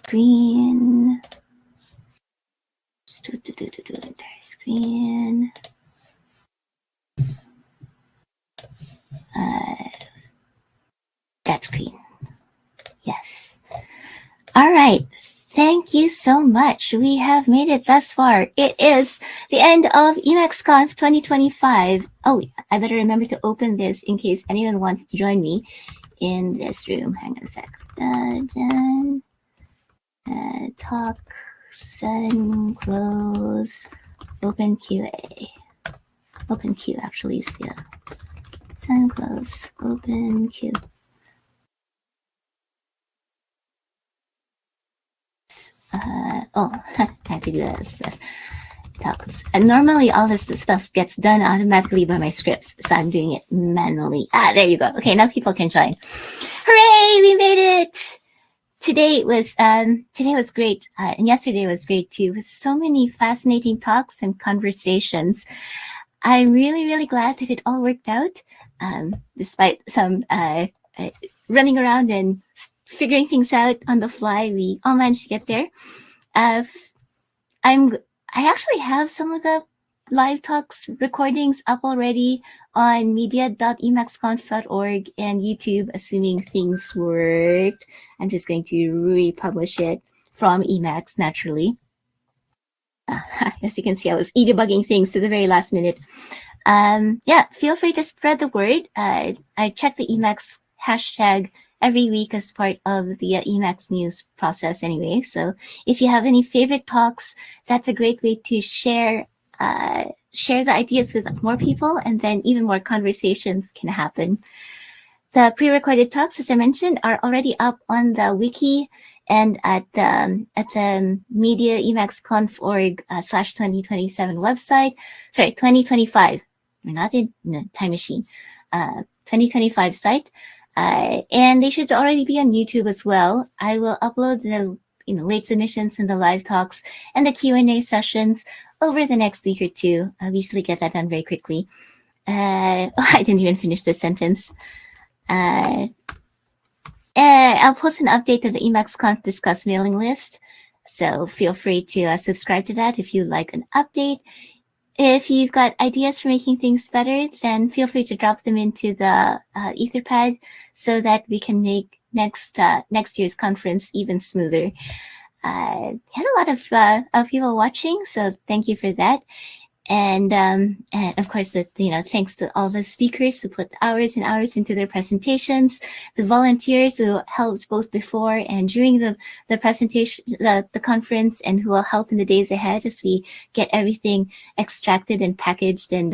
screen. Entire screen. That screen. Yes. All right. Thank you so much. We have made it thus far. It is the end of EmacsConf 2025. Oh, I better remember to open this in case anyone wants to join me in this room. Hang on a sec. Talk, send, close, open QA. Open Q actually is the send, close, open Q. I have to do that as best. And normally all this stuff gets done automatically by my scripts, so I'm doing it manually. There you go. Okay, now people can join. Hooray, we made it! Today was great, and yesterday was great too, with so many fascinating talks and conversations. I'm really, really glad that it all worked out, despite some running around and figuring things out on the fly. We all managed to get there. I actually have some of the live talks recordings up already on media.emacsconf.org and YouTube, assuming things worked. I'm just going to republish it from Emacs, naturally. As you can see, I was debugging things to the very last minute. Feel free to spread the word. I check the Emacs hashtag every week as part of the Emacs news process anyway. So if you have any favorite talks, that's a great way to share the ideas with more people, and then even more conversations can happen. The pre-recorded talks, as I mentioned, are already up on the wiki and at the media EmacsConf.org /2027 website. Sorry, 2025. We're not in the time machine. 2025 site. And they should already be on YouTube as well. I will upload the late submissions and the live talks and the Q&A sessions over the next week or two. I'll usually get that done very quickly. I didn't even finish this sentence. I'll post an update to the EmacsConf Discuss mailing list. So feel free to subscribe to that if you'd like an update. If you've got ideas for making things better, then feel free to drop them into the Etherpad so that we can make next year's conference even smoother. Had a lot of people watching, so thank you for that. And of course, thanks to all the speakers who put hours and hours into their presentations, the volunteers who helped both before and during the presentation, the conference, and who will help in the days ahead as we get everything extracted and packaged and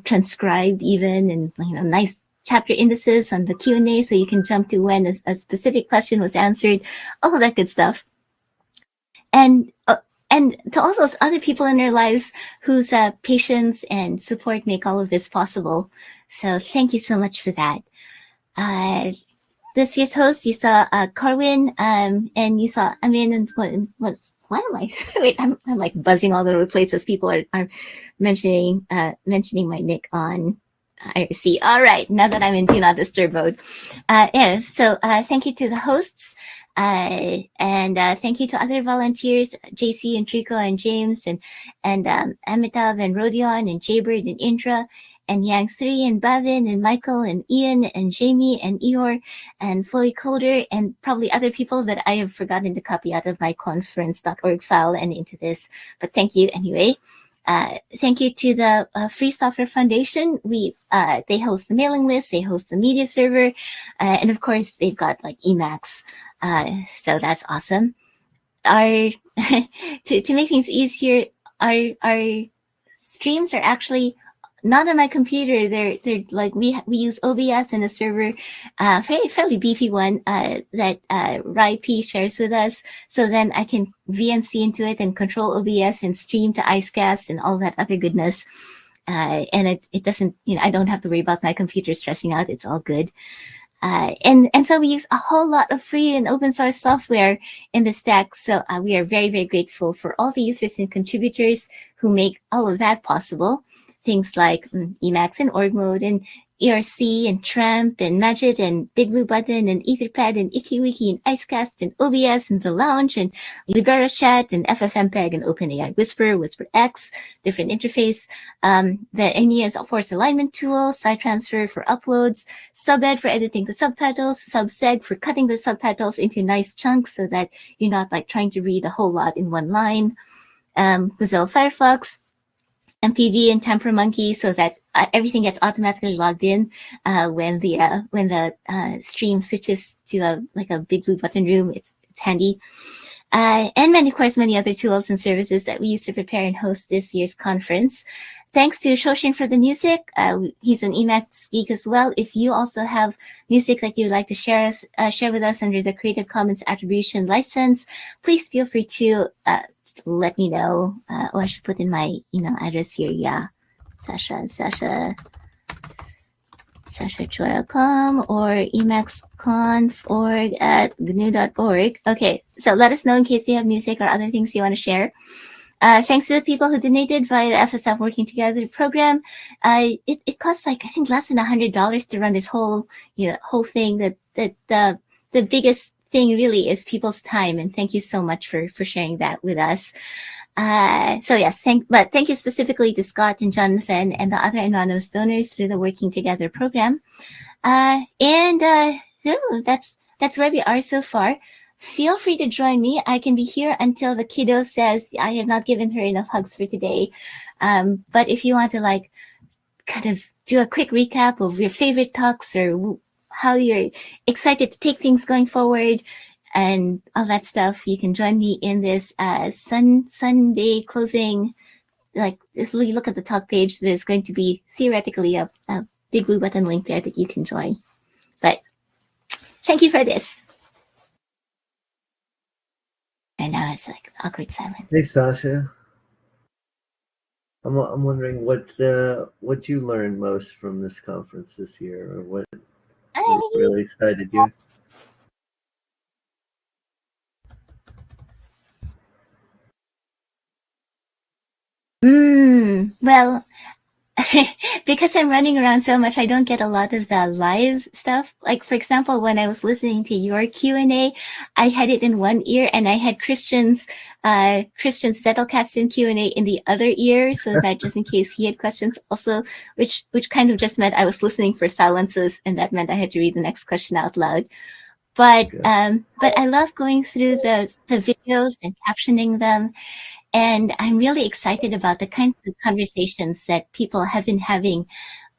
transcribed even, and nice chapter indices on the Q&A so you can jump to when a specific question was answered, all of that good stuff. And to all those other people in their lives whose patience and support make all of this possible. So thank you so much for that. This year's host, you saw Corwin, and you saw Amin, and why am I? Wait, I'm like buzzing all over the place as people are mentioning my nick on IRC. All right, now that I'm in Do Not Disturb mode. So thank you to the hosts. And thank you to other volunteers, JC and Trico and James and Amitav and Rodion and Jaybird and Indra and Yang3 and Bavin and Michael and Ian and Jamie and Eeyore and Floy Coder and probably other people that I have forgotten to copy out of my conference.org file and into this. But thank you anyway. Thank you to the Free Software Foundation. They host the mailing list, they host the media server, and of course they've got like Emacs. So that's awesome. To make things easier, our streams are actually not on my computer. They're like we use OBS and a server, fairly beefy one that Rai P shares with us. So then I can VNC into it and control OBS and stream to Icecast and all that other goodness. And it doesn't, I don't have to worry about my computer stressing out. It's all good. And so we use a whole lot of free and open source software in the stack. So we are very, very grateful for all the users and contributors who make all of that possible. Things like Emacs and org mode and ERC and Tramp and Magit and Big Blue Button and Etherpad and IkiWiki and Icecast and OBS and The Lounge and Libera Chat and FFmpeg and OpenAI Whisper, WhisperX, different interface, the NES force alignment tool, side transfer for uploads, subed for editing the subtitles, subseg for cutting the subtitles into nice chunks so that you're not like trying to read a whole lot in one line, Mozilla Firefox, MPV and Temper Monkey so that everything gets automatically logged in when the stream switches to a Big Blue Button room. It's handy. And of course, many other tools and services that we use to prepare and host this year's conference. Thanks to Shoshin for the music. He's an Emacs geek as well. If you also have music that you'd like to share with us under the Creative Commons Attribution license, please feel free to let me know. I should put in my email address here. Yeah, sasha.choi.com or EmacsConf.org@gnu.org. Okay, so let us know in case you have music or other things you want to share. Thanks to the people who donated via the FSF Working Together program. It costs I think less than $100 to run this whole thing. That the biggest thing really is people's time, and thank you so much for sharing that with us. So yes, thank you specifically to Scott and Jonathan and the other anonymous donors through the Working Together program. That's where we are so far. Feel free to join me. I can be here until the kiddo says I have not given her enough hugs for today. But if you want to kind of do a quick recap of your favorite talks or how you're excited to take things going forward and all that stuff, you can join me in this Sunday closing. If you look at the talk page, there's going to be theoretically a Big Blue Button link there that you can join. But thank you for this. And now it's awkward silence. Hey, Sasha. I'm wondering what you learned most from this conference this year, or what really excited you. Well, because I'm running around so much, I don't get a lot of the live stuff. Like, for example, when I was listening to your Q&A, I had it in one ear and I had Christian's Zettelkasten Q&A in the other ear, so that just in case he had questions also, which kind of just meant I was listening for silences, and that meant I had to read the next question out loud. But I love going through the videos and captioning them. And I'm really excited about the kinds of conversations that people have been having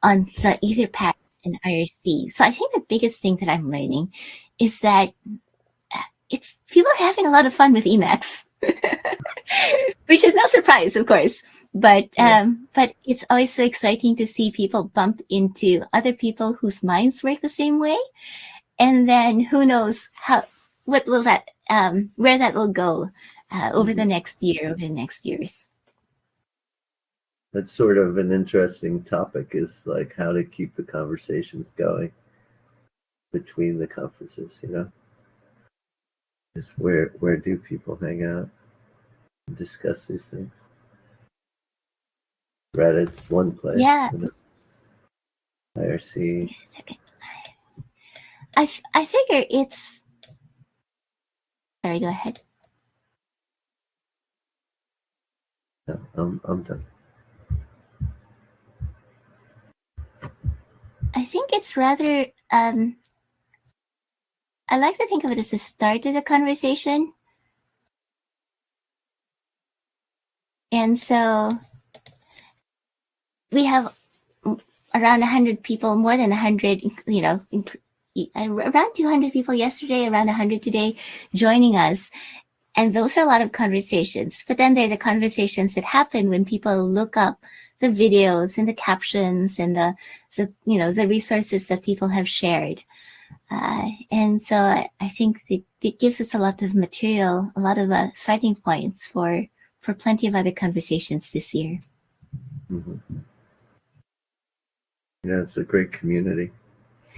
on the Etherpads and IRC. So I think the biggest thing that I'm learning is that people are having a lot of fun with Emacs, which is no surprise, of course. But it's always so exciting to see people bump into other people whose minds work the same way, and then who knows where that will go. Over the next years. That's sort of an interesting topic, is how to keep the conversations going between the conferences, Is where do people hang out and discuss these things? Reddit's one place. Yeah. IRC. I figure it's... Sorry, go ahead. I'm done. I think it's rather, I like to think of it as the start of the conversation. And so we have around 100 people, more than 100, around 200 people yesterday, around 100 today, joining us. And those are a lot of conversations. But then there are the conversations that happen when people look up the videos and the captions and the resources that people have shared. And so I think it gives us a lot of material, a lot of starting points for plenty of other conversations this year. Mm-hmm. Yeah, it's a great community.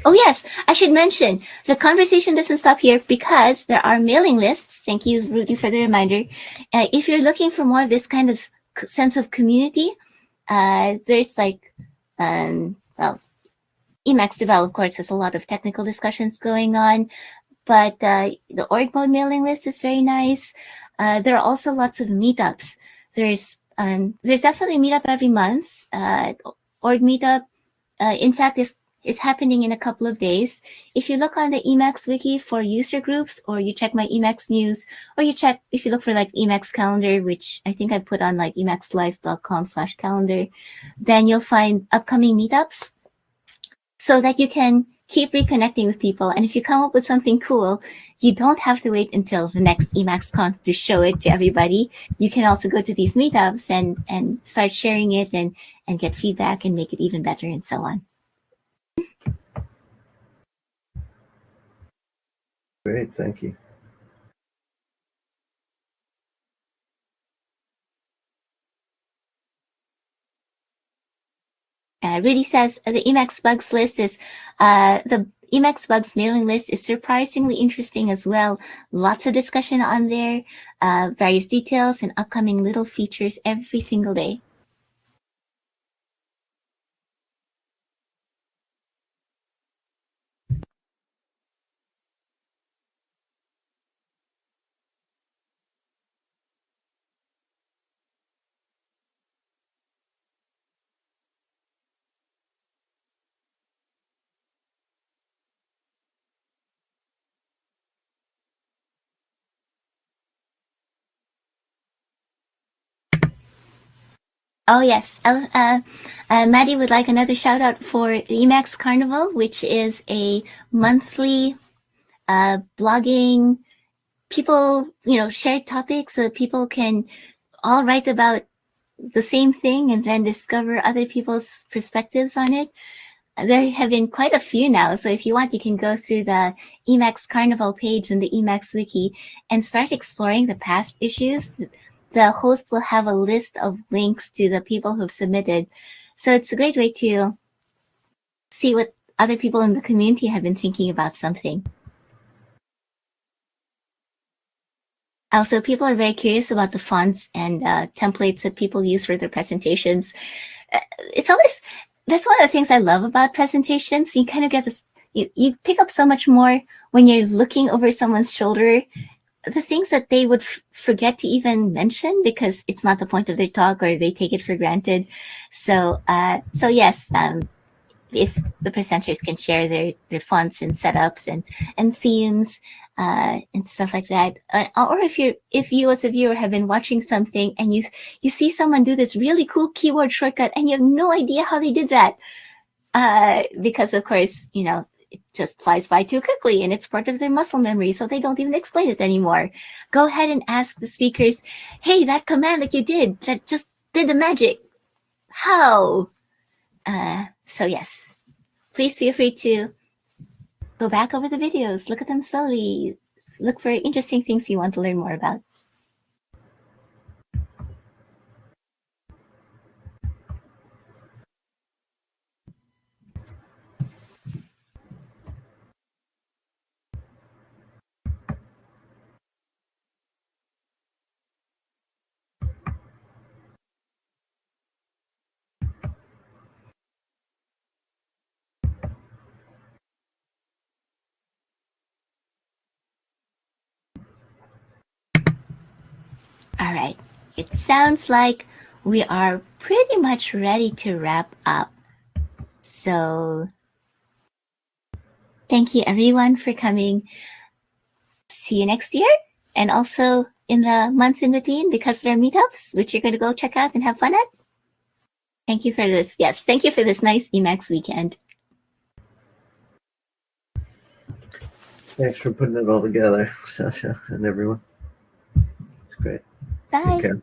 Oh, yes, I should mention, the conversation doesn't stop here because there are mailing lists. Thank you, Rudy, for the reminder. If you're looking for more of this kind of sense of community, there's Emacs Devel, of course, has a lot of technical discussions going on, but the org mode mailing list is very nice. There are also lots of meetups. There's definitely a meetup every month. Org meetup, in fact, is happening in a couple of days. If you look on the Emacs wiki for user groups, or you check my Emacs news, or if you look for like Emacs calendar, which I think I put on like emacslife.com/calendar, then you'll find upcoming meetups so that you can keep reconnecting with people. And if you come up with something cool, you don't have to wait until the next EmacsConf to show it to everybody. You can also go to these meetups and start sharing it and get feedback and make it even better and so on. Great, thank you. Rudy says the Emacs bugs list is the Emacs bugs mailing list is surprisingly interesting as well. Lots of discussion on there, various details and upcoming little features every single day. Oh, yes. Maddie would like another shout out for the Emacs Carnival, which is a monthly blogging, people, share topics so people can all write about the same thing and then discover other people's perspectives on it. There have been quite a few now. So if you want, you can go through the Emacs Carnival page on the Emacs Wiki and start exploring the past issues. The host will have a list of links to the people who've submitted. So it's a great way to see what other people in the community have been thinking about something. Also, people are very curious about the fonts and templates that people use for their presentations. It's always, that's one of the things I love about presentations. You kind of get this, you pick up so much more when you're looking over someone's shoulder, the things that they would forget to even mention because it's not the point of their talk or they take it for granted. So yes, if the presenters can share their fonts and setups and themes and stuff like that, or if you as a viewer have been watching something and you see someone do this really cool keyboard shortcut and you have no idea how they did that, because of course it just flies by too quickly and it's part of their muscle memory, so they don't even explain it anymore. Go ahead and ask the speakers, hey, that command that you did that just did the magic, how? So yes, please feel free to go back over the videos, look at them slowly, look for interesting things you want to learn more about. All right, it sounds like we are pretty much ready to wrap up. So thank you everyone for coming. See you next year. And also in the months in between, because there are meetups, which you're going to go check out and have fun at. Thank you for this. Yes, thank you for this nice Emacs weekend. Thanks for putting it all together, Sasha and everyone. It's great. Bye. Take care.